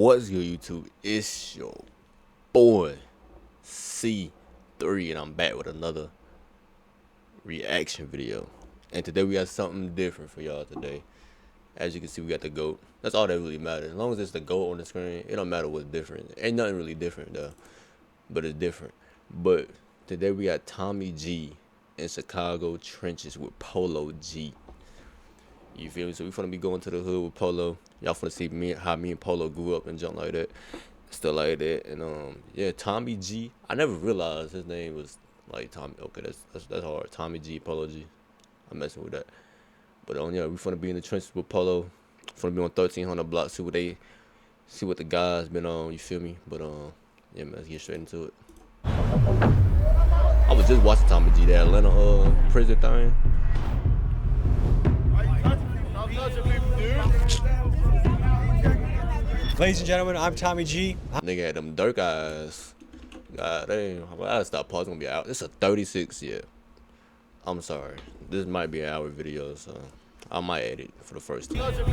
What's good, YouTube? It's your boy C3, and I'm back with another reaction video. And today we got something different for y'all today. As you can see, we got the GOAT. That's all that really matters. As long as it's the GOAT on the screen, it don't matter what's different. Ain't nothing really different though, but it's different. But today we got Tommy G in Chicago trenches with Polo G. You feel me? So we finna be going to the hood with Polo. Y'all finna see how me and Polo grew up and jump like that, stuff like that. And yeah, Tommy G. I never realized his name was like Tommy. Okay, that's hard. Tommy G, Polo G. I'm messing with that. But yeah, we finna be in the trenches with Polo. Finna be on 1300 block. See what the guys been on. You feel me? But yeah, man, let's get straight into it. I was just watching Tommy G, that Atlanta prison thing. Ladies and gentlemen, I'm Tommy G. Nigga had them dark eyes. God damn. I gotta stop pausing. Gonna be out. It's a 36 yet. I'm sorry. This might be an hour video, so I might edit for the first time. Nigga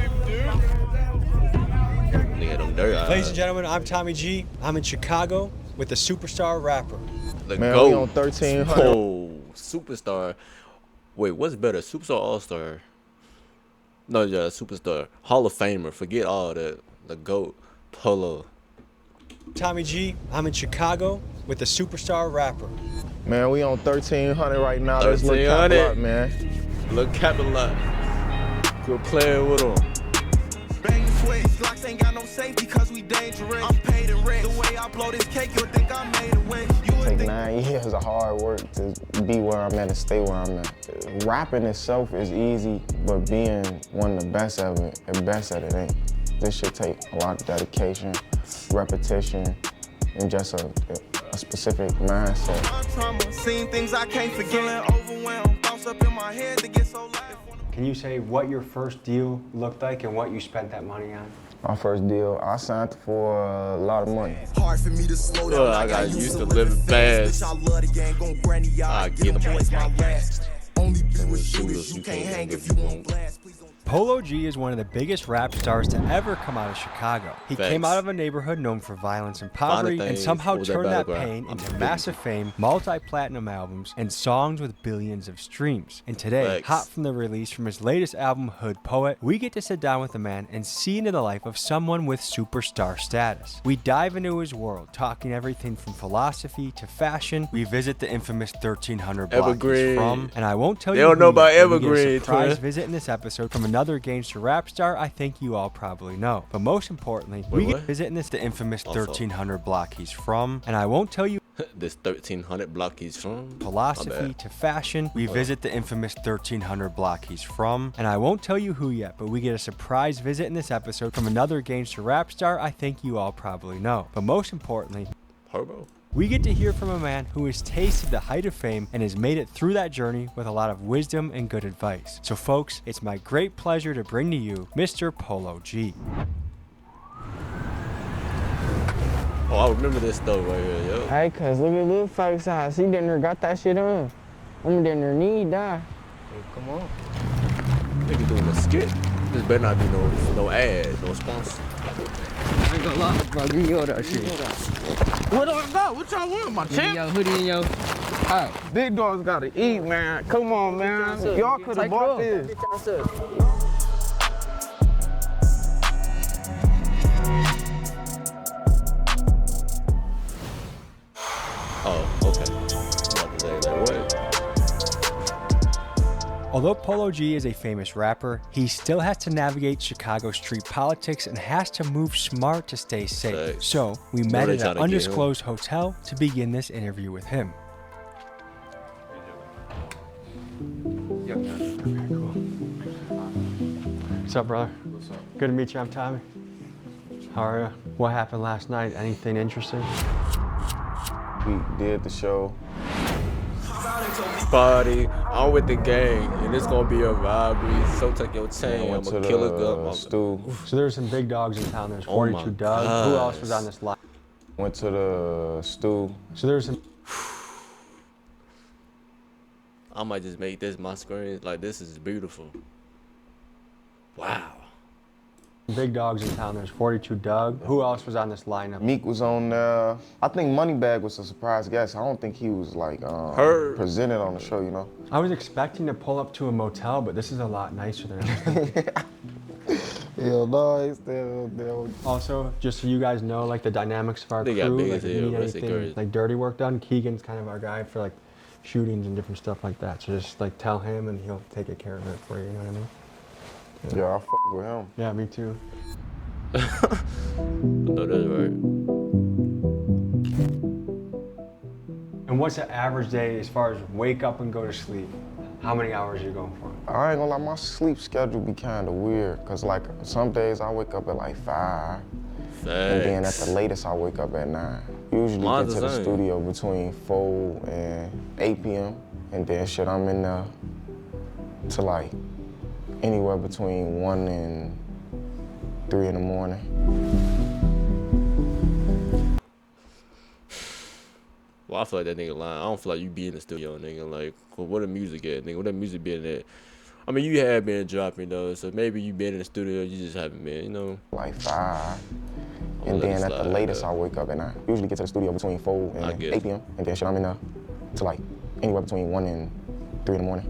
had them dark eyes. Ladies and gentlemen, I'm Tommy G. I'm in Chicago with the superstar rapper. The Man, GOAT. we on 1300. Oh, superstar. Wait, what's better? Superstar, all-star? No, yeah, superstar. Hall of Famer. Forget all that. The GOAT. Polo. Tommy G. I'm in Chicago with the superstar rapper. Man, we on 1300 right now. Let's look 1300. cap lot, man. Look, Captain Lot. Good playing with him. Bang switch, locks ain't got no safety cause we dangerous. I'm paid in rent. The way I blow this cake, you'll think I made a win. Take 9 years of hard work to be where I'm at and stay where I'm at. Rapping itself is easy, but being one of the best of it and best at it ain't. This should take a lot of dedication, repetition, and just a specific mindset. Trauma, seeing things I can't forget. Overwhelmed, bounce up in my head to get so loud. Can you say what your first deal looked like and what you spent that money on? My first deal, I signed for a lot of money. Hard for me to slow down. I got used to living fast. I love the gang, gon' granny I y'all. get them. Boys my last. Only be with shooters, you can't hang if you won't blast. Please don't. Polo G is one of the biggest rap stars to ever come out of Chicago. He came Facts. out of a neighborhood known for violence and poverty and somehow What was that turned that battleground? pain into massive fame, multi-platinum albums, and songs with billions of streams. And today, Facts. hot from the release from his latest album, Hood Poet, we get to sit down with the man and see into the life of someone with superstar status. We dive into his world, talking everything from philosophy to fashion. We visit the infamous 1300 block Evergreen. he's from, and I won't tell They you don't know who about yet, but we get a Evergreen, surprise twin. visit in this episode from another gangster rap star I think you all probably know. But most importantly, Wait, we what? get visiting the infamous Also. 1300 block he's from, and I won't tell you This 1300 block he's from. My philosophy bad. to fashion. We visit the infamous 1300 block he's from, and I won't tell you who yet, but we get a surprise visit in this episode from another gangster rap star I think you all probably know. But most importantly, Herbo. we get to hear from a man who has tasted the height of fame and has made it through that journey with a lot of wisdom and good advice. So folks, it's my great pleasure to bring to you Mr. Polo G. Oh, I remember this though right here, yo. Hey, cuz look at little folks' eyes. He done there got that shit on. I'm done there need die. Hey, come on. Nigga doing a skit. This better not be no ad, no sponsor. I ain't gonna lie, bro. Give me all that shit. What do I got? What y'all want, my Give me your hoodie and your... Alright. Big dogs gotta eat, man. Come on, man. Y'all could have bought this. Oh, okay. I'm about to say that way. Although Polo G is a famous rapper, he still has to navigate Chicago street politics and has to move smart to stay safe. Facts. So we What met they at tryna an get undisclosed hotel to begin this interview with him. What's up, brother? What's up? Good to meet you. I'm Tommy. How are you? What happened last night? Anything interesting? We did the show. Party, I'm with the gang, and it's gonna be a robbery. So take your chain, Went I'ma to kill a the gun. stew. So there's some big dogs in town. There's Oh my 42 dogs. Who else gosh. was on this line? Went to the stew. So there's some... I might just make this my screen. Like, this is beautiful. Wow. Big dogs in town. There's 42 Doug. Who else was on this lineup? Meek was on there. I think Moneybagg was a surprise guest. I don't think he was like presented on the show, you know? I was expecting to pull up to a motel, but this is a lot nicer than I was thinking. Hell no, he's still. Also, just so you guys know, like the dynamics of our They got crew, big like as if you hell, need bro. That's anything, crazy. like dirty work done, Keegan's kind of our guy for like shootings and different stuff like that. So just like tell him and he'll take care of it for you, you know what I mean? Yeah, I fuck with him. Yeah, me too. No, that's right. And what's the average day as far as wake up and go to sleep? How many hours are you going for? I ain't gonna lie, my sleep schedule be kinda weird. Cause like some days I wake up at like 5. And then at the latest I wake up at 9. Usually Mine's get to the the same. studio between 4 and 8 p.m. And then shit, I'm in there to like anywhere between 1 and 3 in the morning. Well, I feel like that nigga lying. I don't feel like you be in the studio, nigga. Like, well, where the music at, nigga? Where the music been at? I mean, you have been dropping though, so maybe you been in the studio, you just haven't been, you know? Like 5. I'ma And let it then at the slide, latest though. I wake up at 9. Usually get to the studio between 4 I and get 8 it. p.m. And then shit, I'm in there to like anywhere between 1 and 3 in the morning.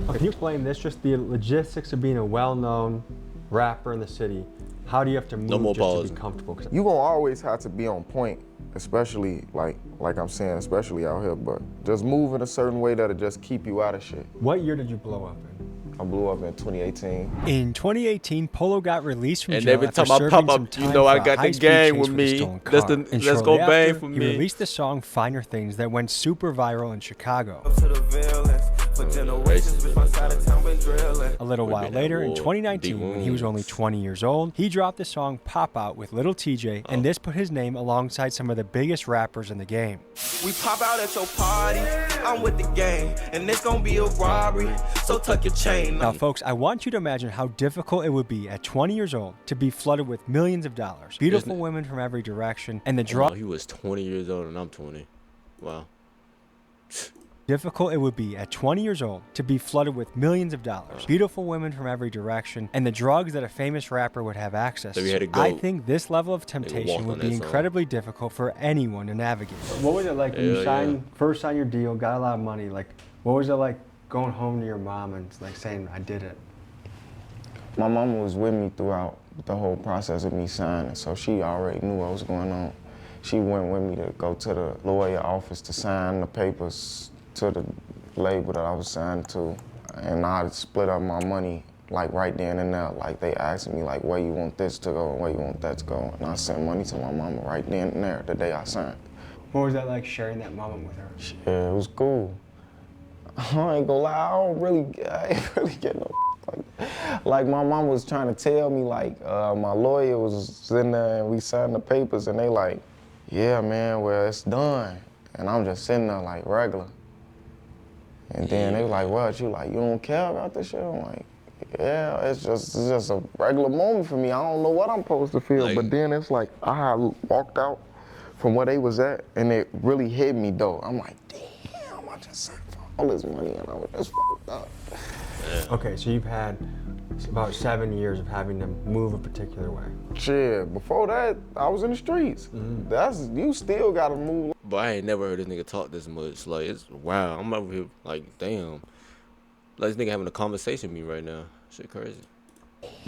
Okay, can you explain this, just the logistics of being a well-known rapper in the city? How do you have to move more just to pausing. be comfortable? 'Cause You gonna always have to be on point, especially like I'm saying, especially out here, but just move in a certain way that'll just keep you out of shit. what year did you blow up in? I blew up in 2018. In 2018, Polo got released from And jail every after time I serving pop some up, you time know for I a got the high-speed gang chase with with a me. stolen That's car. the- And let's shortly go bang after, for he me. released the song "Finer Things" that went super viral in Chicago. To the villains, for generations, bitch, my side of town been drilling. A little We've while been at later, in war. 2019, Deep when he was only wounds. 20 years old, he dropped the song "Pop Out" with Little TJ, and this put his name alongside some of the biggest rappers in the game. We pop out at your party, I'm with the gang, and it's gonna be a robbery, so tuck your chain. Now, folks, I want you to imagine how difficult it would be at 20 years old to be flooded with millions of dollars, beautiful Isn't it? women from every direction, and the Oh, draw. he was 20 years old and I'm 20. Wow. Difficult it would be at 20 years old to be flooded with millions of dollars, beautiful women from every direction, and the drugs that a famous rapper would have access So we to. had to go. I think this level of temptation walked would on be that song. incredibly difficult for anyone to navigate. What was it like when Hell yeah. first signed your deal, got a lot of money? Like, what was it like going home to your mom and like saying, "I did it"? My mama was with me throughout the whole process of me signing, so she already knew what was going on. She went with me to go to the lawyer office to sign the papers to the label that I was signed to, and I split up my money like right then and there. Like they asked me like where you want this to go and where you want that to go, and I sent money to my mama right then and there the day I signed. What was that like sharing that moment with her? Yeah, it was cool. I ain't gonna lie, I ain't really get no like my mom was trying to tell me like my lawyer was in there and we signed the papers and they like, yeah man, well it's done. And I'm just sitting there like regular. And then they like, what, you like, you don't care about this shit? I'm like, yeah, it's just a regular moment for me. I don't know what I'm supposed to feel. Like- But then it's like, I had walked out from where they was at and it really hit me though. I'm like, damn, I just signed for all this money and I was just fucked up. Okay, so you've had about 7 years of having to move a particular way. Shit, before that, I was in the streets. You still gotta move. But I ain't never heard this nigga talk this much. Like, it's wow. I'm over here like, damn. Like, this nigga having a conversation with me right now. Shit crazy.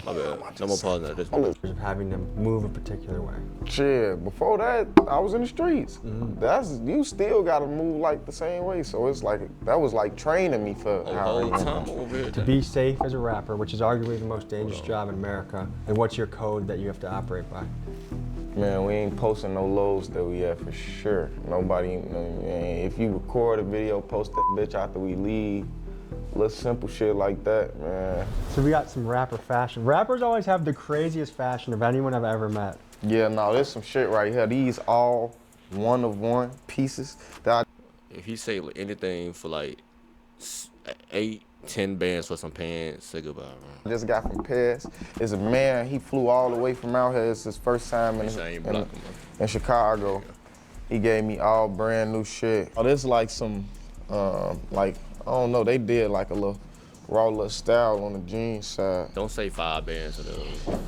My bad. No more pausing at this point. Of having to move a particular way. Shit, before that, I was in the streets. You still gotta move like the same way. So it's like, that was like training me for The how whole I time over here. To be safe as a rapper, which is arguably the most dangerous job in America, and what's your code that you have to operate by? Man, we ain't posting no lows that we at for sure. Nobody, man, if you record a video, post that bitch after we leave. Little simple shit like that, man. So we got some rapper fashion. Rappers always have the craziest fashion of anyone I've ever met. Yeah, no, there's some shit right here. These all one of one pieces that If he say like, anything for like 8, 10 bands for some pants, say goodbye, bro. I just got from Paris. It's a man, he flew all the way from out here. It's his first time He ain't blocking, in Chicago. He gave me all brand new shit. Oh, this like some, like, I don't know, they did like a little raw little style on the jeans side. Don't say 5 bands or those.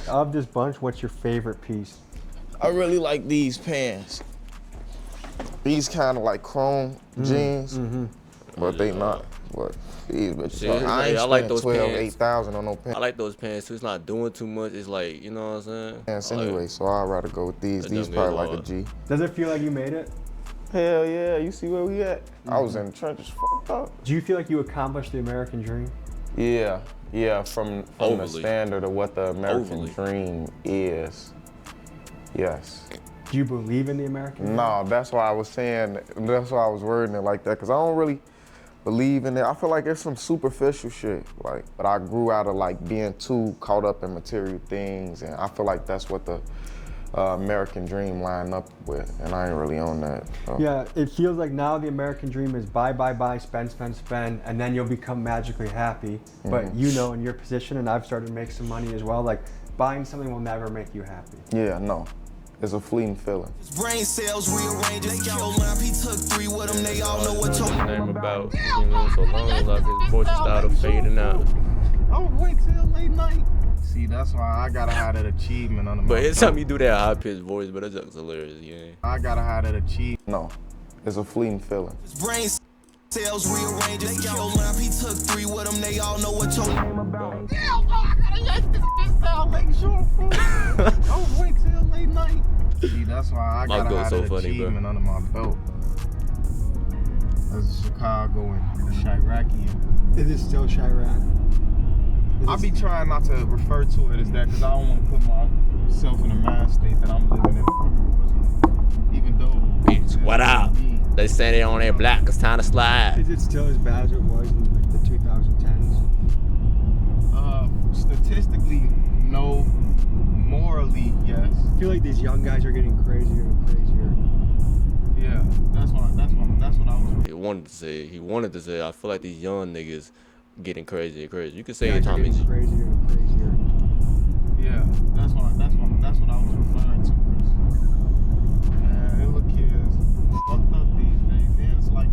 Of this bunch, what's your favorite piece? I really like these pants. These kind of like chrome jeans, but they not. But these bitches, See, I ain't I like spent those 12, pants. 8,000 on no pants. I like those pants too. It's not doing too much. It's like, you know what I'm saying? Pants I like- anyway, so I'd rather go with these. That These don't probably get like a hard. G. Does it feel like you made it? Hell yeah, you see where we at? I was in the trenches, fucked up. Do you feel like you accomplished the American dream? Yeah, from the Overly. standard of what the American Overly. dream is. Yes. Do you believe in the American dream? No, that's why I was saying, that's why I was wording it like that, because I don't really believe in it. I feel like it's some superficial shit, like, but I grew out of like being too caught up in material things, and I feel like that's what the American dream lined up with, and I ain't really on that. So. Yeah, it feels like now the American dream is buy, spend, and then you'll become magically happy. But you know, in your position, and I've started to make some money as well, like buying something will never make you happy. Yeah, no. It's a fleeting feeling. Brain cells rearrange his kill lamp. He took 3 with him. They all know what His your name about, you know, so long as like his voice started fading out. I was wait till late night. See, that's why I gotta have that achievement under my But it's belt. time you do that high pitched voice, but that's just hilarious, yeah. I gotta have that achievement. No, it's a fleeting feeling. brain cells rearrange his kill lamp. He took 3 with him. They all know what your name about. Hell no, I gotta yank this out like sure fool. I was wait till late night. See, that's why I My gotta goat's have so that funny, bro. achievement under my belt. That's Chicago and Chiracian. It is still Chirac. I be trying not to refer to it as that because I don't want to put myself in a mind state that I'm living in a fucking war zone. Even though. Bitch, what up? They say they on their black, it's time to slide. Is it still as bad as it was in like the 2010s? Statistically, no. Morally, yes. I feel like these young guys are getting crazier and crazier. Yeah, that's what I was. He wanted to say, I feel like these young niggas getting crazy and crazy. You could say Guys it, are Tommy getting G. crazier and crazier. Yeah, that's what I was referring to. Man, them little kids fucked up these days. Then it's like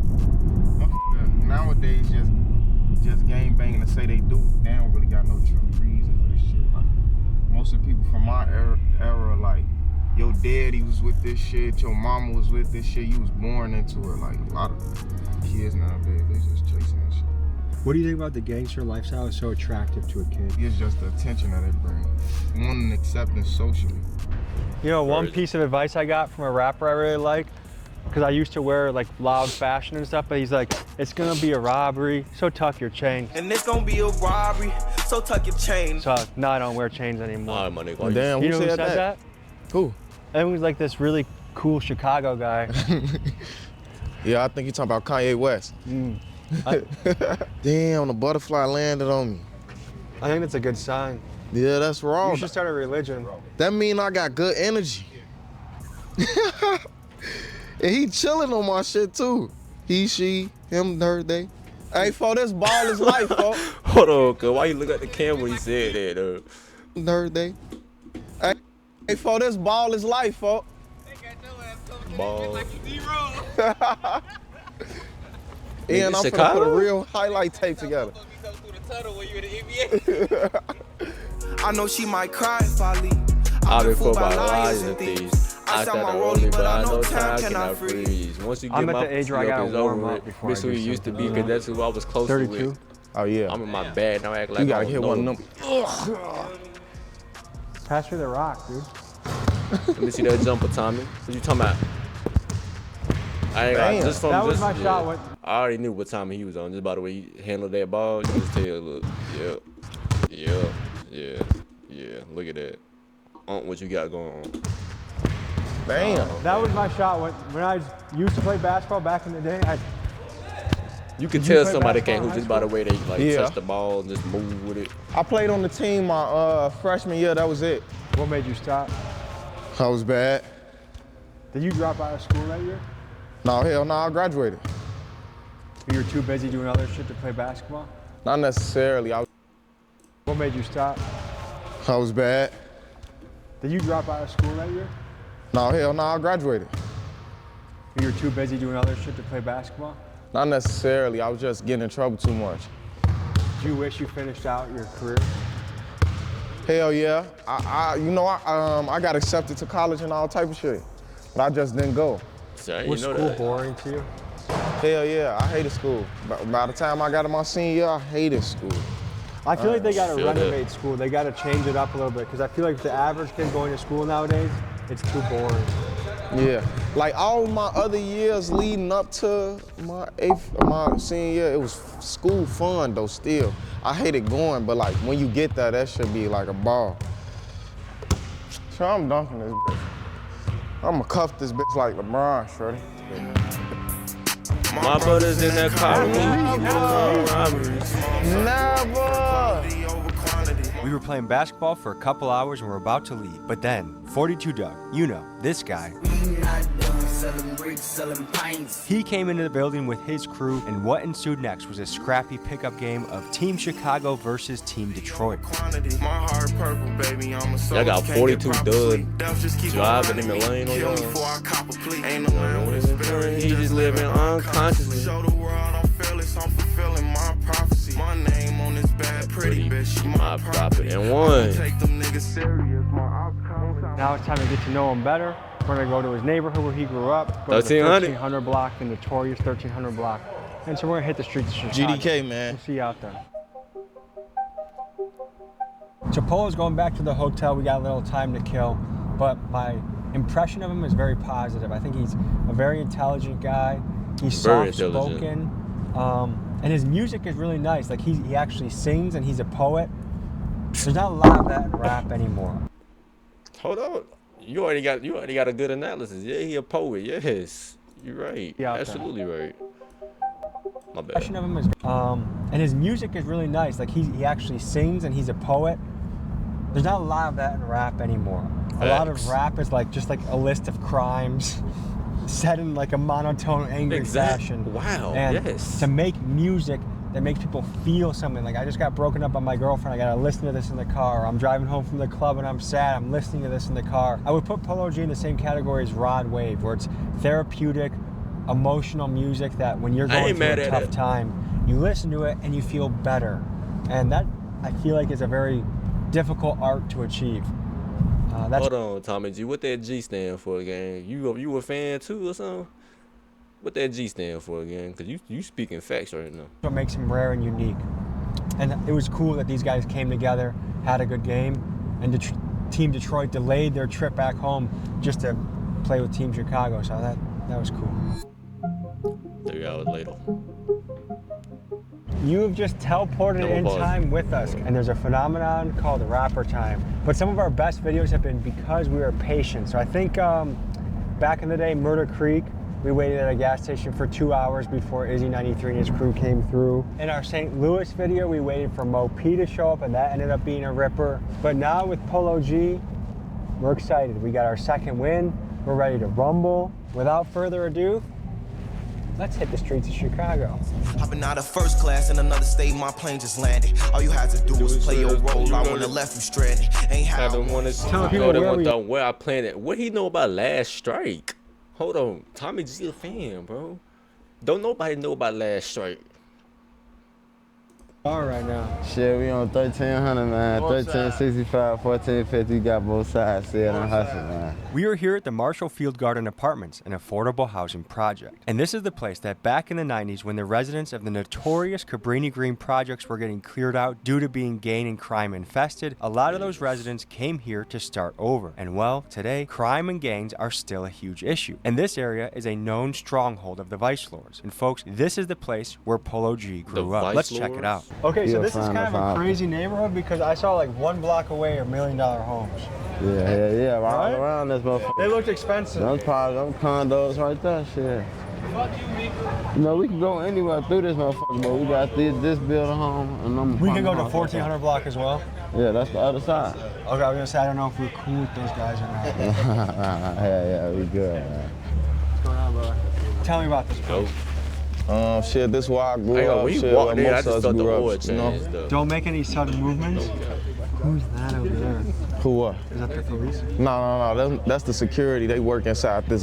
nowadays just gang banging to say they do. They don't really got no true reason for this shit. Like most of the people from my era, like your daddy was with this shit, your mama was with this shit. You was born into it. Like a lot of kids nowadays, they just chasing that shit. What do you think about the gangster lifestyle is so attractive to a kid? It's just the attention that it brings. Wanting acceptance socially. You know, one piece of advice I got from a rapper I really like, because I used to wear like loud fashion and stuff, but he's like, it's gonna be a robbery, so tuck your chain. And it's gonna be a robbery, so tuck your chain. So now I don't wear chains anymore. All right, my nigga. Damn, You who know who said said that? Who? It was like this really cool Chicago guy. Yeah, I think you're talking about Kanye West. Damn, the butterfly landed on me. I think that's a good sign. Yeah, that's wrong. You should start a religion. That mean I got good energy. And he chilling on my shit too. He, she, him, her, they. Hey, for this ball is life, folks. Hold on, cuz why you look at the camera when he said that, though? Her, they. Hey, for this ball is life, folks. Ball. Yeah, and I'm finna Chicago? put a real highlight tape together. I know she might cry if I leave. I've been fooled by lies and thieves. I sound started my rolling, rollie, but I know time cannot freeze. Once you I'm get at my the age where I fuck gotta is warm over up it. before Miss I who do you used to be, something. cause that's who I was close 32. with. Oh, yeah. I'm in my bag now, act like You gotta I hit don't one know. of them. Pass me the rock, dude. Let me see that jumper, Tommy. What you talking about? I ain't got Damn. just from That was just, my yeah. shot. What? I already knew what time he was on. Just by the way he handled that ball, you just tell. Look, yeah. Look at that. What you got going on? Damn. That was my shot. When I used to play basketball back in the day, You can Did you tell play somebody basketball can't in hoop high just by the way they like Yeah. touch the ball and just move with it. I played on the team my freshman year. That was it. what made you stop? I was bad. Did you drop out of school that year? No, hell no, I graduated. You were too busy doing other shit to play basketball? Not necessarily. What made you stop? I was bad. Did you drop out of school that year? No, hell no, I graduated. You were too busy doing other shit to play basketball? Not necessarily. I was just getting in trouble too much. you wish you finished out your career? Hell yeah. I got accepted to college and all type of shit, but I just didn't go. So I didn't Was know school that. boring to you? Hell yeah, I hated school. By the time I got to my senior year, I hated school. I feel like they got to feel that. renovate school. They got to change it up a little bit because I feel like the average kid going to school nowadays, it's too boring. Yeah, like all my other years leading up to my senior year, it was school fun though still. I hated going, but like when you get there, that should be like a ball. So I'm dunking this bitch. I'ma cuff this bitch like LeBron, shorty. My brother's in that car with me. Never! We were playing basketball for a couple hours and we're about to leave. But then, 42 Doug, you know, this guy. He came into the building with his crew, and what ensued next was a scrappy pickup game of Team Chicago versus Team Detroit. Y'all got 42 Doug driving in the lane on y'all. He just living unconsciously. Pretty bitch, my property and one. Now it's time to get to know him better. We're gonna go to his neighborhood where he grew up. Go to the 1300 block, the notorious 1300 block. And so we're gonna hit the streets of Chicago. GDK, man. We'll see you out there. So Polo's going back to the hotel. We got a little time to kill, but my impression of him is very positive. I think he's a very intelligent guy. He's soft-spoken, and his music is really nice. Like he actually sings, and he's a poet. There's not a lot of that in rap anymore. Hold on, you already got a good analysis. Yeah, he a poet. Yes, you're right. Yeah, absolutely right. My bad. Impression of him is, and his music is really nice. Like he actually sings, and he's a poet. There's not a lot of that in rap anymore. A lot of rap is like just like a list of crimes said in like a monotone, angry fashion. Wow. And yes. to make music that makes people feel something. Like I just got broken up by my girlfriend. I gotta listen to this in the car. I'm driving home from the club and I'm sad. I'm listening to this in the car. I would put Polo G in the same category as Rod Wave, where it's therapeutic, emotional music that when you're going through a tough time, you listen to it and you feel better. And that I feel like is a very difficult art to achieve. Hold on, Tommy G. What that G stand for again? You a fan too or something? What that G stand for again? Cause you speaking facts right now. What makes him rare and unique. And it was cool that these guys came together, had a good game, and Team Detroit delayed their trip back home just to play with Team Chicago. So that was cool. 3 hours later. You have just teleported in time with us, and there's a phenomenon called rapper time. But some of our best videos have been because we were patient. So I think back in the day, Murder Creek, we waited at a gas station for 2 hours before Izzy 93 and his crew came through. In our St. Louis video, we waited for Mo P to show up, and that ended up being a ripper. But now with Polo G, we're excited. We got our second win. We're ready to rumble. Without further ado, let's hit the streets of Chicago. Hopping out of first class in another state, my plane just landed. All you had to do was play your role. I wouldn't left you stranded. Ain't how I want to tell people where I planned it. What he know about Last Strike? Hold on, Tommy G a fan, bro. Don't nobody know about Last Strike. All right now. Shit, we on 1300, man. 1365, 1450. We got both sides. See it on hustle, man. We are here at the Marshall Field Garden Apartments, an affordable housing project. And this is the place that back in the 90s, when the residents of the notorious Cabrini Green projects were getting cleared out due to being gang and crime infested, a lot of those residents came here to start over. And well, today, crime and gangs are still a huge issue. And this area is a known stronghold of the Vice Lords. And folks, this is the place where Polo G grew up. Let's check it out. Okay, so this is kind of a crazy neighborhood because I saw like 1 block away are $1 million homes. Yeah. All around this motherfucker. They looked expensive. Those condos right there, shit. You know, we can go anywhere through this motherfucker, but we got this building home. And we can go to 1400 block as well? Yeah, that's the other side. Okay, I was gonna say, I don't know if we're cool with those guys or not. yeah, we good, man. What's going on, brother? Tell me about this place. Shit, this is where I grew up. Shit, most I just of us thought the grew oil up, you know? changed, though. Don't make any sudden movements. Who's that over there? Who what? Is that the police? No. That's the security. They work inside this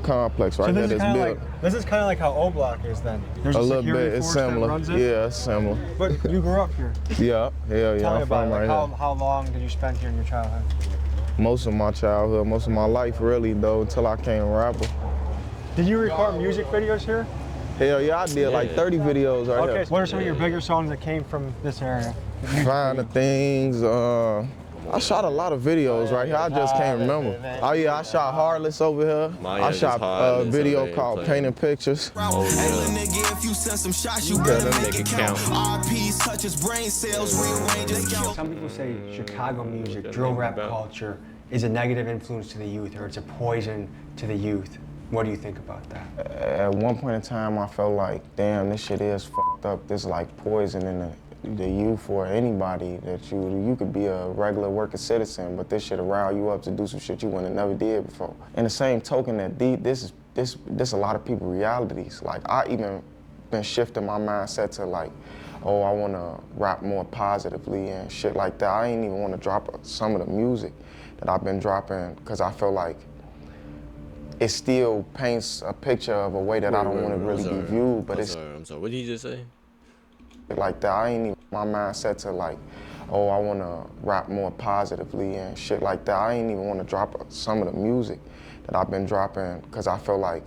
complex right here. This building. This is kind of like how O Block is then. There's A little security bit. It's force that similar. runs it? Yeah, it's similar. But you grew up here. Yeah. Tell me I'm about from it. right Like here. how long did you spend here in your childhood? Most of my childhood, most of my life, really though, until I came rapper. Did you record music videos here? Hell yeah, I did like 30 videos right Okay, here. so what are some of your bigger songs that came from this area? Find the things. I shot a lot of videos right here. I just can't remember. Oh yeah, I shot Heartless over here. I shot a video called Painting Pictures. Hey, little nigga, if you send some shots, you better make it count. RPs touch his brain cells, rearrange his count. Some people say Chicago music, drill rap culture, is a negative influence to the youth, or it's a poison to the youth. What do you think about that? At one point in time, I felt like, damn, this shit is fucked up. This like poison in the youth or anybody that you could be a regular working citizen, but this shit rile you up to do some shit you wouldn't have never did before. In the same token that this a lot of people realities. Like I even been shifting my mindset to like, oh, I want to rap more positively and shit like that. I ain't even want to drop some of the music that I've been dropping because I feel like it still paints a picture of a way that I don't want to really be viewed, but I'm sorry, what did you just say? Like that. I ain't even my mindset to like, oh, I want to rap more positively and shit like that. I ain't even want to drop some of the music that I've been dropping because I feel like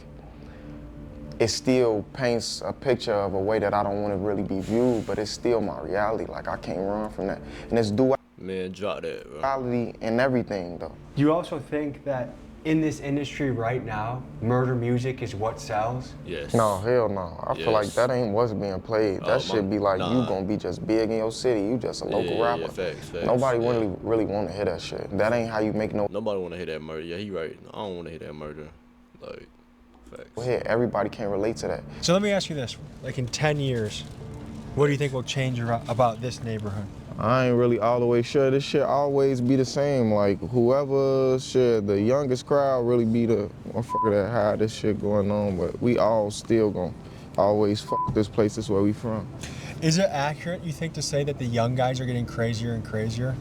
it still paints a picture of a way that I don't want to really be viewed, but it's still my reality. Like I can't run from that. And it's Man, drop that, bro. duality and everything though. Do you also think that in this industry right now, murder music is what sells? Yes. No, hell no. I feel like that ain't what's being played. That should be like you gonna be just big in your city. You just a local rapper. Yeah, facts. Nobody really want to hear that shit. That ain't how you make no. Nobody want to hear that murder. Yeah, he right. I don't want to hear that murder. Like, facts. Hit. Everybody can't relate to that. So let me ask you this, like in 10 years, what do you think will change about this neighborhood? I ain't really all the way sure. This shit always be the same. Like whoever shit, the youngest crowd really be the motherfucker that had this shit going on. But we all still gonna always fuck this place. This is where we from. Is it accurate, you think, to say that the young guys are getting crazier and crazier?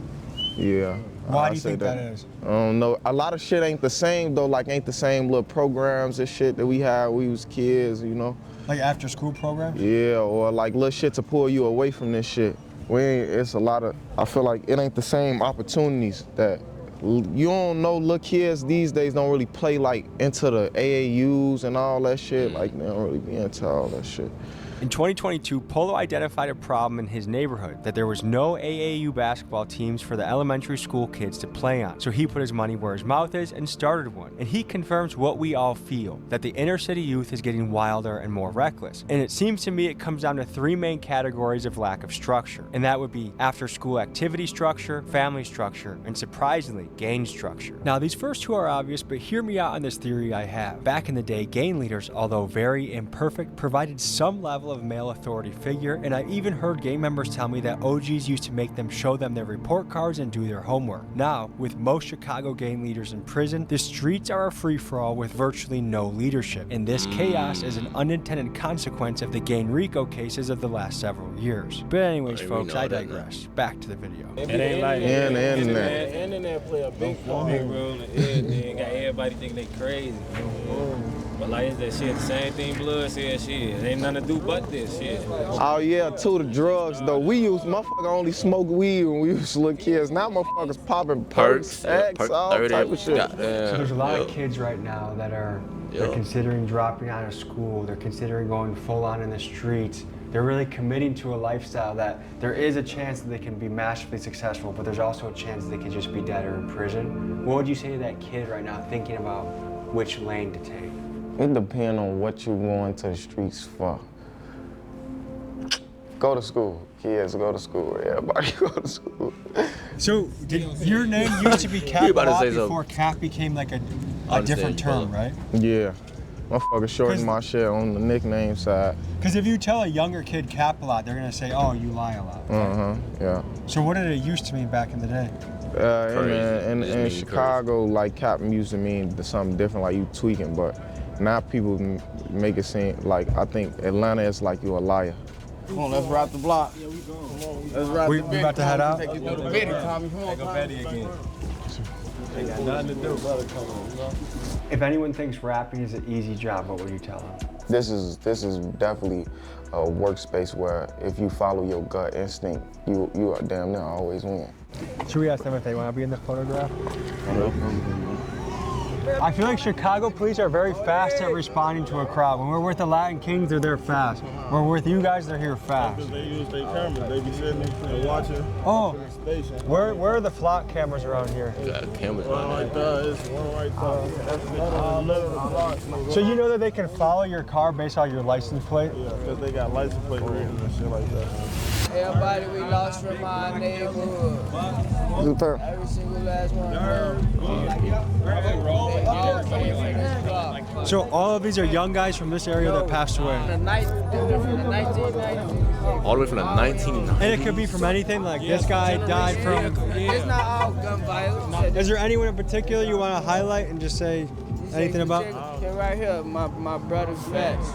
Yeah. Why do you think that is? I don't know. A lot of shit ain't the same though. Like ain't the same little programs and shit that we had when we was kids. You know. Like after school programs? Yeah, or like little shit to pull you away from this shit. It's a lot of, I feel like it ain't the same opportunities that, you don't know, little kids these days don't really play like into the AAUs and all that shit. Like they don't really be into all that shit. In 2022, Polo identified a problem in his neighborhood, that there was no AAU basketball teams for the elementary school kids to play on. So he put his money where his mouth is and started one. And he confirms what we all feel, that the inner city youth is getting wilder and more reckless. And it seems to me it comes down to three main categories of lack of structure. And that would be after school activity structure, family structure, and surprisingly, gang structure. Now these first two are obvious, but hear me out on this theory I have. Back in the day, gang leaders, although very imperfect, provided some level of male authority figure, and I've even heard gang members tell me that OGs used to make them show them their report cards and do their homework. Now, with most Chicago gang leaders in prison, the streets are a free-for-all with virtually no leadership, and this chaos is an unintended consequence of the gang RICO cases of the last several years. But anyways, folks, I digress. Back to the video. It ain't like And the internet. internet play a big role in everything. Got everybody think they crazy. But like it's that shit, the same thing Blood said, shit. It ain't nothing to do but this shit. Oh yeah, too, the drugs though. Motherfucker only smoke weed when we was little kids. Now motherfuckers popping perks, X, all type of shit. So there's a lot of kids right now that are they're considering dropping out of school. They're considering going full on in the streets. They're really committing to a lifestyle that there is a chance that they can be massively successful, but there's also a chance that they could just be dead or in prison. What would you say to that kid right now thinking about which lane to take? It depends on what you going to the streets for. Go to school. Kids, go to school. Everybody go to school. So, your name used to be Cap a lot say before Cap became like a different term, right? Yeah. Motherfucker shorten my shit on the nickname side. Because if you tell a younger kid Cap a lot, they're going to say, oh, you lie a lot. Yeah. So what did it used to mean back in the day? In Chicago, like Cap used to mean something different, like you tweaking, but now people make it seem like, I think Atlanta is like you a liar. Come on, let's rap the block. Yeah, we going. Come on, we Let's ride We the Betty. about to head out? Take you through the Betty, Tommy. Come on, Tommy. again. Ain't got nothing to do, brother. Come on, you know? If anyone thinks rapping is an easy job, what would you tell them? This is definitely a workspace where if you follow your gut instinct, you are damn near always win. Should we ask them if they want to be in the photograph? I feel like Chicago police are very fast at responding to a crowd. When we're with the Latin Kings, they're there fast. When we're with you guys, they're here fast. Because they use their cameras. They be sitting and watching Oh, the station. where are the flock cameras around here? You got cameras One on right there. there. It's one right there. So you know that they can follow your car based on your license plate? Yeah, because they got license plate readers and shit like that. Everybody we lost from our neighborhood. Every single last one of them. So all of these are young guys from this area that passed away. From the 1990s. All the way from the 1990s. And it could be from anything, like this guy died from... It's not all gun violence. Is there anyone in particular you want to highlight and just say anything about? Okay, right here, my brother Fats.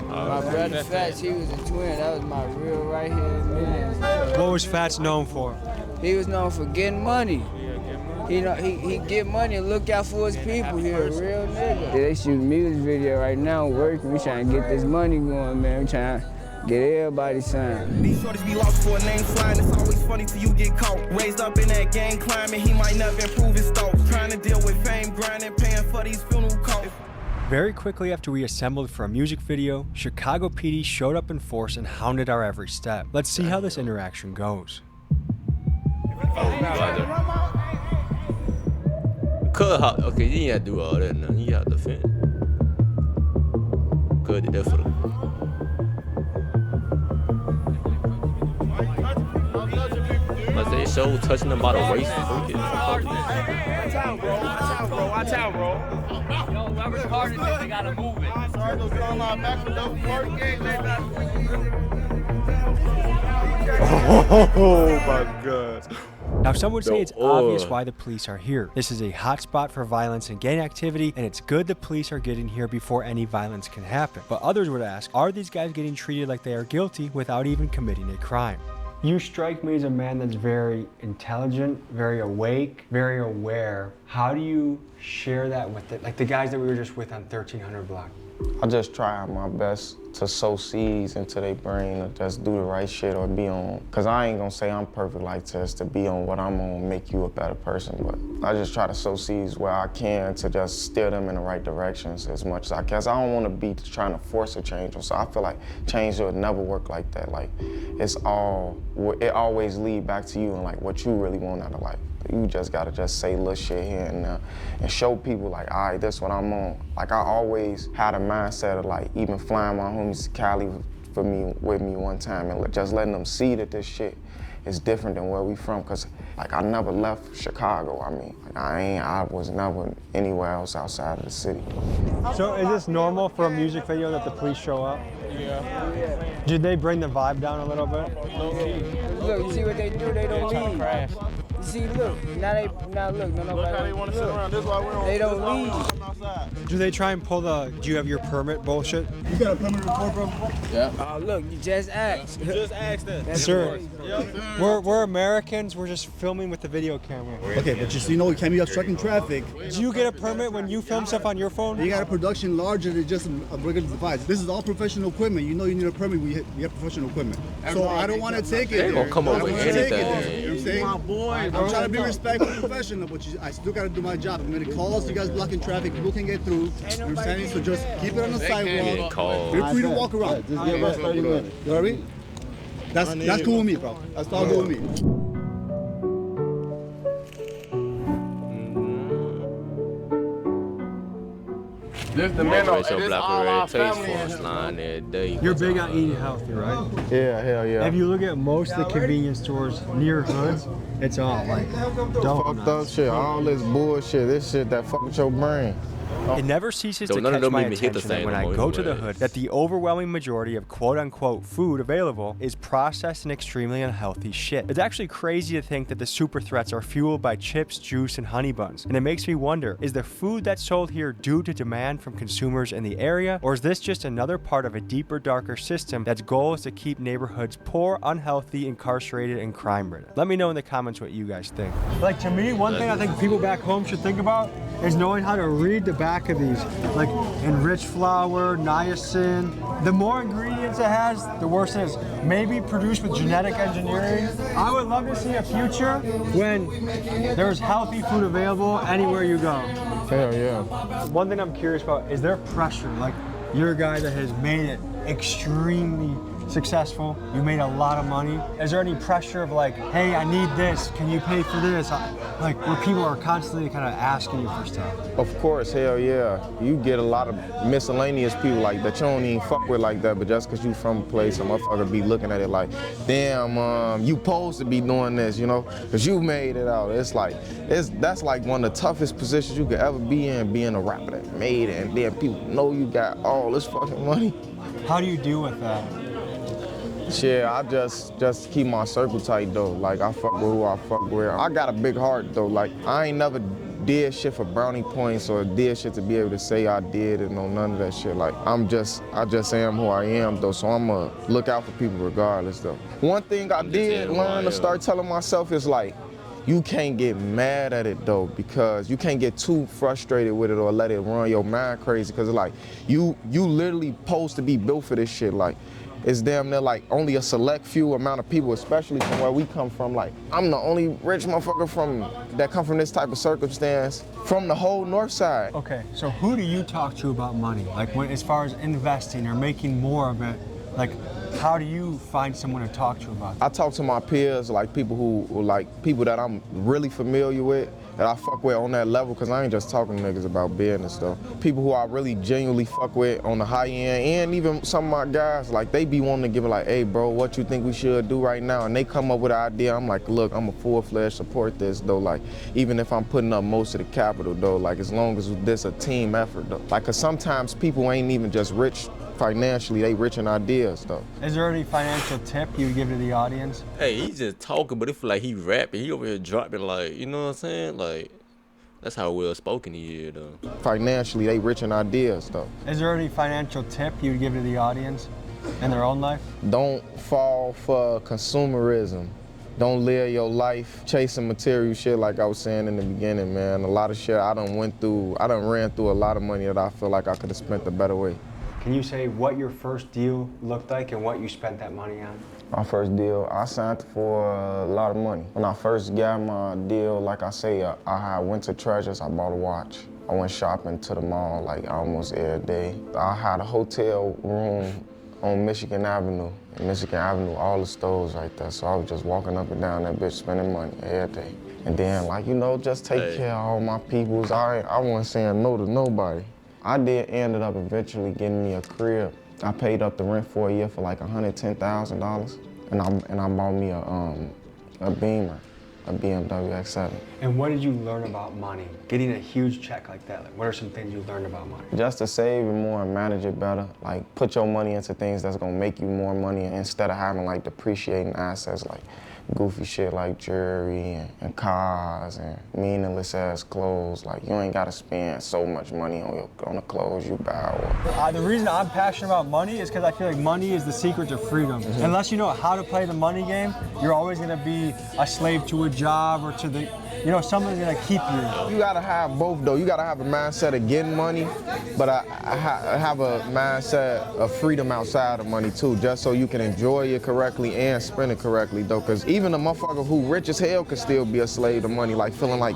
My brother Fats, he was a twin. That was my real right hand man. What was Fats known for? He was known for getting money. He get money and look out for his people. He a real nigga. They shoot music video right now, working. We trying to get this money going, man. We trying to get everybody signed. These shorties be lost for a name flying. It's always funny till you get caught. Raised up in that gang climbing, he might never improve his thoughts. Trying to deal with fame, grinding, paying for these funeral costs. Very quickly after we assembled for a music video, Chicago PD showed up in force and hounded our every step. Let's see how this interaction goes. Okay, you ain't have to do all that now. You have to defend. Good, did that for the... But they show touching them by the waist. Watch out, bro. Watch out, bro. Yo, whoever's hardest, they gotta move it. Sorry, those get on our back for those work. Oh my God. Now some would say it's obvious why the police are here. This is a hotspot for violence and gang activity, and it's good the police are getting here before any violence can happen. But others would ask, are these guys getting treated like they are guilty without even committing a crime? You strike me as a man that's very intelligent, very awake, very aware. How do you share that with like the guys that we were just with on 1300 block? I just try my best to sow seeds into their brain or just do the right shit or be on. Cause I ain't gonna say I'm perfect like this to be on what I'm on, make you a better person, but I just try to sow seeds where I can to just steer them in the right directions as much as I can. I don't wanna be trying to force a change. So I feel like change would never work like that. Like it always lead back to you and like what you really want out of life. You just gotta just say little shit here and there and show people like, all right, this what I'm on. Like I always had a mindset of like even flying my homies to Cali with me one time and just letting them see that this shit is different than where we from. Cause like I never left Chicago. I mean, like, I was never anywhere else outside of the city. So is this normal for a music video that the police show up? Yeah. Did they bring the vibe down a little bit? Look, you see what they do? They don't leave. You see, look, now look, no, Look how they want to sit around. This is why we don't. They don't leave. Outside. Do they try and pull the, do you have your permit bullshit? You got a permit report, bro? Oh, look, you just asked. Just ask that. Sir, we're Americans, we're just filming with the video camera. Okay, but just, you know, you can't be obstructing traffic. Do you get a permit when you film stuff on your phone? You got a production larger than just a regular device. This is all professional equipment. You know you need a permit when you have professional equipment. So I don't want to take it. They ain't gonna come up with anything. You know what I'm saying? I'm trying to be respectful and professional, but I still got to do my job. When it calls, you guys blocking traffic, people can get through. You know what I'm saying? So just keep it on the sidewalk. Feel free to walk around. Just give us 30 minutes. You know what I mean? That's cool with me, bro. That's all good with me. This the men on Raise your this black all red our taste family for in us line every day. You're big on eating healthy, right? Yeah, hell yeah. If you look at most of the convenience stores near hoods, It's all like Fucked up shit, all this bullshit, this shit that fuck with your brain. It never ceases to None of catch them my even hit the attention that same when no I more go to the anyway. hood that the overwhelming majority of quote-unquote food available is processed and extremely unhealthy shit. It's actually crazy to think that the super threats are fueled by chips, juice, and honey buns. And it makes me wonder, is the food that's sold here due to demand from consumers in the area, or is this just another part of a deeper, darker system that's goal is to keep neighborhoods poor, unhealthy, incarcerated, and crime-ridden? Let me know in the comments what you guys think. Like, to me, one thing I think people back home should think about is knowing how to read the back of these. Like enriched flour, niacin. The more ingredients it has, the worse it is. Maybe produced with genetic engineering. I would love to see a future when there's healthy food available anywhere you go. Hell yeah. One thing I'm curious about, is there pressure? Like, you're a guy that has made it extremely successful, you made a lot of money. Is there any pressure of like, hey, I need this, can you pay for this? Like, where people are constantly kind of asking you for stuff. Of course, hell yeah. You get a lot of miscellaneous people like that you don't even fuck with like that, but just cause you from a place, a motherfucker be looking at it like, damn, you supposed to be doing this, you know? Cause you made it out. It's like, that's like one of the toughest positions you could ever be in, being a rapper that made it, and then people know you got all this fucking money. How do you deal with that? Shit, I just keep my circle tight though. Like, I fuck with who I fuck with. I got a big heart though. Like, I ain't never did shit for brownie points or did shit to be able to say I did and no none of that shit. Like, I just am who I am though, so I'ma look out for people regardless though. One thing I did learn to start telling myself is like, you can't get mad at it though, because you can't get too frustrated with it or let it run your mind crazy, because like, you literally supposed to be built for this shit. Like, it's damn near like only a select few amount of people, especially from where we come from. Like, I'm the only rich motherfucker that come from this type of circumstance from the whole north side. Okay, so who do you talk to about money? Like, as far as investing or making more of it, like, how do you find someone to talk to about that? I talk to my peers, like people who like people that I'm really familiar with, that I fuck with on that level, because I ain't just talking to niggas about business though. People who I really genuinely fuck with on the high end, and even some of my guys, like they be wanting to give it like, hey bro, what you think we should do right now? And they come up with an idea, I'm like, look, I'm a full-fledged support this though, like even if I'm putting up most of the capital though, like as long as this a team effort though. Like, cause sometimes people ain't even just rich financially, they rich in ideas though. Is there any financial tip you would give to the audience? Hey, he's just talking, but it feel like he rapping. He over here dropping, like, you know what I'm saying? Like, that's how well spoken he is though. Financially, they rich in ideas though. Is there any financial tip you would give to the audience in their own life? Don't fall for consumerism. Don't live your life chasing material shit like I was saying in the beginning, man. A lot of shit I done ran through a lot of money that I feel like I could have spent a better way. Can you say what your first deal looked like and what you spent that money on? My first deal, I signed for a lot of money. When I first got my deal, like I say, I had went to Treasures, I bought a watch. I went shopping to the mall like almost every day. I had a hotel room on Michigan Avenue. In Michigan Avenue, all the stores right there. So I was just walking up and down that bitch spending money every day. And then, like, you know, just take care of all my peoples. I wasn't saying no to nobody. I ended up eventually getting me a crib. I paid up the rent for a year for like $110,000, and I bought me a Beamer, a BMW X7. And what did you learn about money? Getting a huge check like that, like, what are some things you learned about money? Just to save it more and manage it better. Like, put your money into things that's gonna make you more money instead of having like depreciating assets like goofy shit like jewelry and cars and meaningless ass clothes. Like, you ain't gotta spend so much money on the clothes you buy. The reason I'm passionate about money is because I feel like money is the secret to freedom. Mm-hmm. Unless you know how to play the money game, you're always gonna be a slave to a job or to the, you know, something's gonna keep you. You gotta have both though. You gotta have a mindset of getting money, but I have a mindset of freedom outside of money too, just so you can enjoy it correctly and spend it correctly though. Cause even a motherfucker who rich as hell could still be a slave to money, like feeling like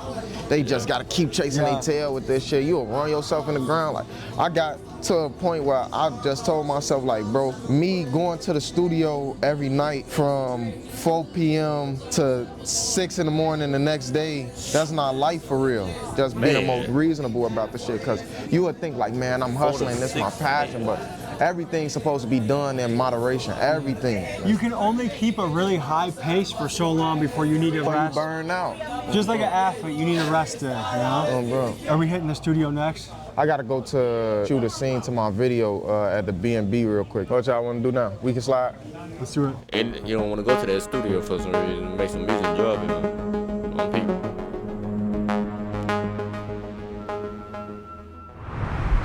they just gotta keep chasing their tail with this shit. You'll run yourself in the ground. Like, I got to a point where I just told myself, like, bro, me going to the studio every night from 4 p.m. to 6 in the morning the next day, that's not life for real. Just being most reasonable about the shit, because you would think like, man, I'm hustling, this is my passion, but everything's supposed to be done in moderation, everything. You can only keep a really high pace for so long before you need to rest. You burn out. Just like an athlete, you need to rest there, you know? Oh, bro. Are we hitting the studio next? I gotta go to shoot a scene to my video at the B&B real quick. What y'all wanna do now? We can slide? Let's do it. And you don't want to go to that studio for some reason, make some music drop it on people.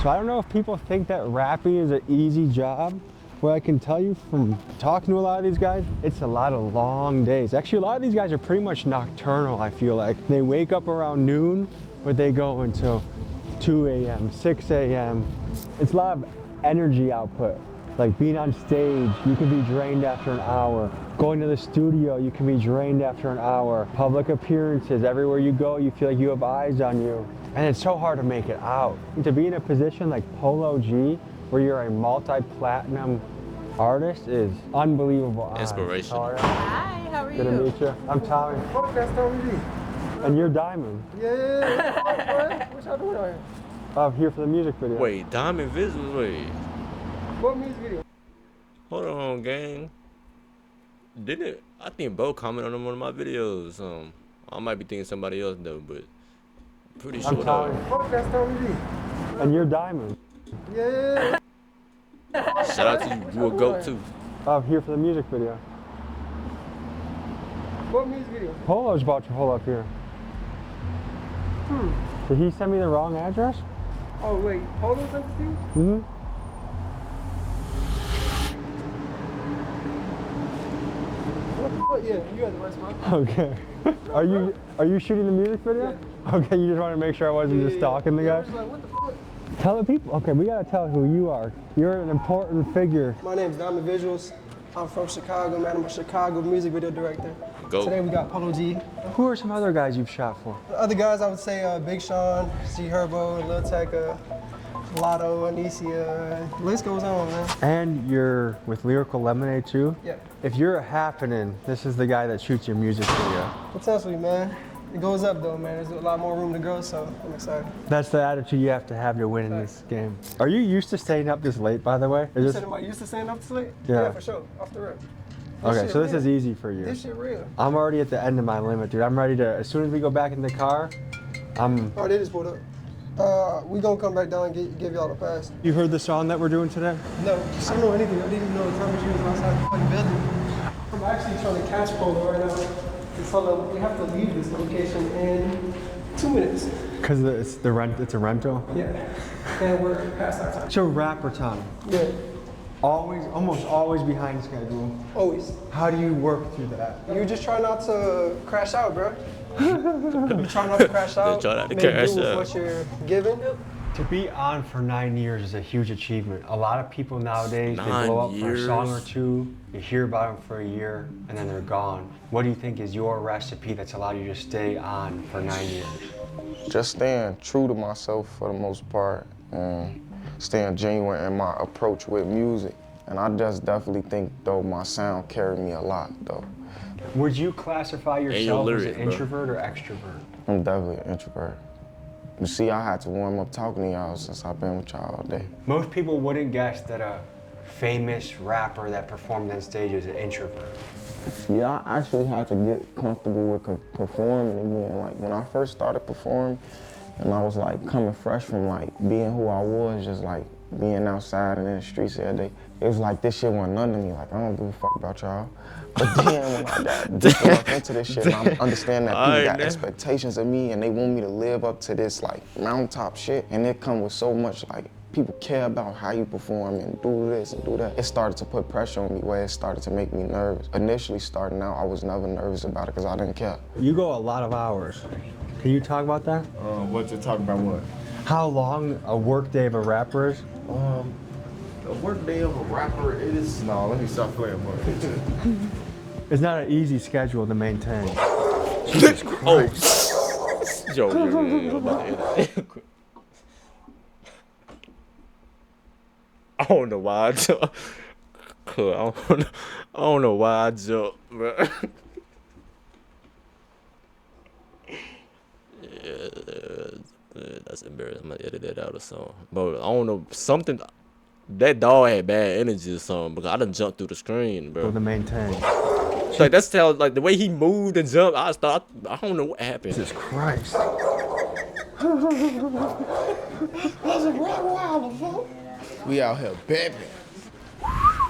So I don't know if people think that rapping is an easy job. What I can tell you from talking to a lot of these guys, it's a lot of long days. Actually, a lot of these guys are pretty much nocturnal, I feel like. They wake up around noon, but they go until 2 a.m., 6 a.m. It's a lot of energy output. Like being on stage, you can be drained after an hour. Going to the studio, you can be drained after an hour. Public appearances, everywhere you go, you feel like you have eyes on you. And it's so hard to make it out. And to be in a position like Polo G, where you're a multi-platinum artist, is unbelievable. Inspirational. Hi, how are you? Good to meet you. I'm Tommy. Fuck, that's Tommy G. And you're Diamond. Yeah. What y'all doing out here? I'm here for the music video. Wait, Diamond Vids was wait. What music video? Hold on, gang. Didn't it? I think Bo commented on one of my videos. I might be thinking somebody else though, but pretty sure. I'm Tommy. Fuck, that's Tommy G. And you're Diamond. Yeah. Shout out to you. You a goat too. I'm here for the music video. What music video? Polo's about to pull up here. Did he send me the wrong address? Oh wait, Polo sent it to you? Mm-hmm. What the fuck? Yeah, you had the right spot. Okay. Are you shooting the music video? Yeah. Okay, you just want to make sure I wasn't just stalking the guy? Like, what the fuck? Tell the people. Okay, we gotta tell who you are. You're an important figure. My name is Diamond Visuals. I'm from Chicago, man. I'm a Chicago music video director. Go. Today we got Polo G. Who are some other guys you've shot for? The other guys, I would say Big Sean, C Herbo, Lil Tech, Lotto, Anicia. The list goes on, man. And you're with Lyrical Lemonade too? Yeah. If you're a happening, this is the guy that shoots your music video. Potentially, man. It goes up though, man. There's a lot more room to go, so I'm excited. That's the attitude you have to win in this game. Are you used to staying up this late, by the way? You said, am I used to staying up this late? Yeah, for sure. Off the rip. Okay, so this is easy for you. This shit real. I'm already at the end of my limit, dude. I'm ready to, as soon as we go back in the car, Oh, they just pulled up. We gonna come back down and give y'all the pass. You heard the song that we're doing today? No, I don't know anything. I didn't even know the time you was outside the fucking building. I'm actually trying to catch Polo right now. We have to leave this location in 2 minutes. Because it's a rental? Yeah, and we're past our time. So rapper time. Yeah. Almost always behind schedule. Always. How do you work through that? You just try not to crash out, bro. You try not to crash out. Try not to Make do crash with out. what you're given. To be on for 9 years is a huge achievement. A lot of people nowadays, they blow up for a song or two, you hear about them for a year, and then they're gone. What do you think is your recipe that's allowed you to stay on for 9 years? Just staying true to myself for the most part, and staying genuine in my approach with music. And I just definitely think, though, my sound carried me a lot, though. Would you classify yourself as an introvert or extrovert? I'm definitely an introvert. You see, I had to warm up talking to y'all since I've been with y'all all day. Most people wouldn't guess that a famous rapper that performed on stage is an introvert. Yeah, I actually had to get comfortable with performing again. Like, when I first started performing, and I was like coming fresh from like being who I was, just like being outside and in the streets every day, it was like this shit wasn't none to me. Like, I don't give a fuck about y'all. But then when I got deeper up into this shit, and I understand that people got expectations of me and they want me to live up to this like mountaintop shit, and it come with so much like people care about how you perform and do this and do that. It started to put pressure on me where it started to make me nervous. Initially starting out, I was never nervous about it because I didn't care. You go a lot of hours. Can you talk about that? What to talk about what? How long a work day of a rapper is? A work day of a rapper, it is... No, let me stop playing more. It's not an easy schedule to maintain. Jesus Christ. Yo, about to don't know why I jumped. I don't know why I jumped, bro. Yeah, that's embarrassing. I'm gonna edit that out or something. But I don't know, something. That dog had bad energy or something because I done jumped through the screen, bro. For the maintain. Like that's how, like the way he moved and jumped, I don't know what happened. Jesus Christ. We out here bepping.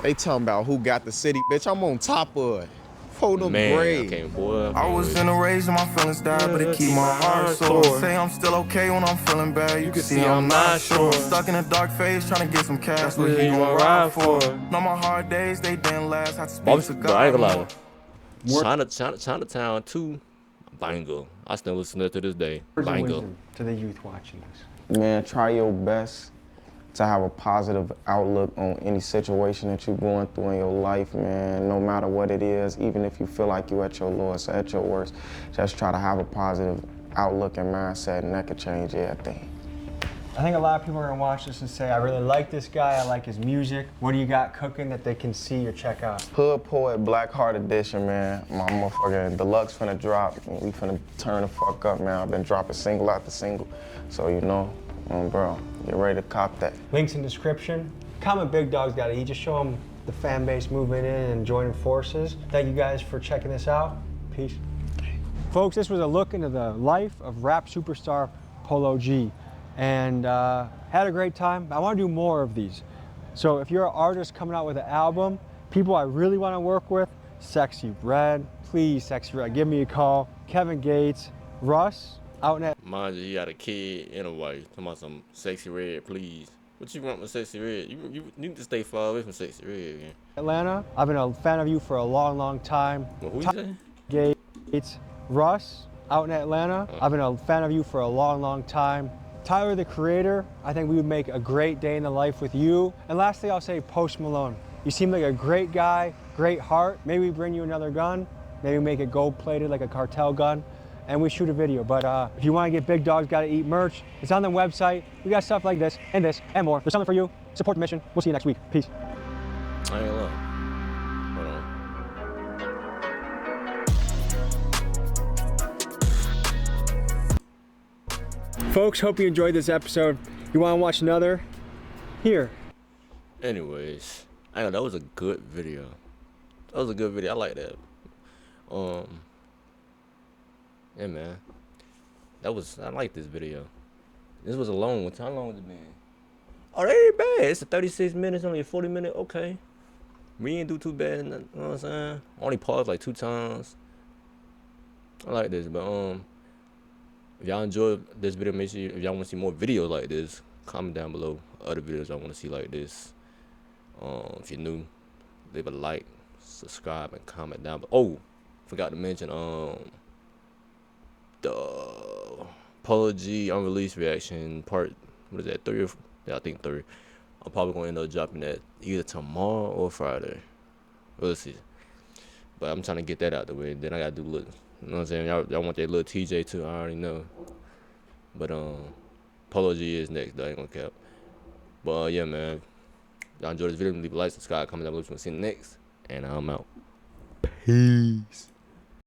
They talking about who got the city, bitch. I'm on top of it. Polo Man, okay, boy. I was in a rage and my feelings died, but it keep my heart sore. Say I'm still okay when I'm feeling bad. You can see I'm not sure. Stuck in a dark phase, trying to get some cash. What he gonna ride for? No, my hard days, they didn't last. Had to speak to God. I ain't gonna lie. Chinatown 2, Bango. I still listen to it to this day. Bango. To the youth watching this. Man, try your best to have a positive outlook on any situation that you're going through in your life, man. No matter what it is, even if you feel like you're at your lowest, at your worst, just try to have a positive outlook and mindset, and that could change everything. I think a lot of people are gonna watch this and say, I really like this guy, I like his music. What do you got cooking that they can see or check out? Hood Poet Black Heart Edition, man. My motherfucking deluxe finna drop. We finna turn the fuck up, man. I've been dropping single after single. So, you know, bro, get ready to cop that. Links in description. Comment Big Dog's got it. You just show them the fan base moving in and joining forces. Thank you guys for checking this out. Peace. Folks, this was a look into the life of rap superstar Polo G. And had a great time. I want to do more of these. So if you're an artist coming out with an album, people I really want to work with, Sexy Red, please, Sexy Red, give me a call. Kevin Gates, Russ, out in Mind you, he got a kid and a wife. Talking about some Sexy Red, please. What you want with Sexy Red? You need to stay far away from Sexy Red, man. Atlanta. I've been a fan of you for a long, long time. Well, who you say? Gates, Russ, out in Atlanta. I've been a fan of you for a long, long time. Tyler, the Creator, I think we would make a great day in the life with you. And lastly, I'll say Post Malone. You seem like a great guy, great heart. Maybe we bring you another gun. Maybe make it gold-plated like a cartel gun. And we shoot a video. But if you want to get Big Dog's Gotta Eat merch, it's on the website. We got stuff like this and more. There's something for you. Support the mission. We'll see you next week. Peace. I ain't gonna lie. Hold on. Folks, hope you enjoyed this episode. You want to watch another? Here. Anyways, I know that was a good video. That was a good video. I like that. Yeah, man. I like this video. This was a long one. How long has it been? Oh, that ain't bad. It's a 36 minutes, only a 40 minute. Okay. We ain't do too bad. You know what I'm saying? Only paused like 2 times. I like this, but if y'all enjoyed this video, make sure if y'all want to see more videos like this, comment down below other videos I want to see like this. If you're new, leave a like, subscribe, and comment down below. Oh, forgot to mention the Polo G unreleased reaction part. What is that? 3 or 4? Yeah, I think 3. I'm probably gonna end up dropping that either tomorrow or Friday. We'll see. But I'm trying to get that out the way. Then I gotta do little. You know what I'm saying? Y'all want that little TJ too? I already know. But Polo G is next. Though, I ain't gonna cap. But yeah, man. Y'all enjoy this video? Leave a like, subscribe, comment down below if you want to see the next. And I'm out. Peace.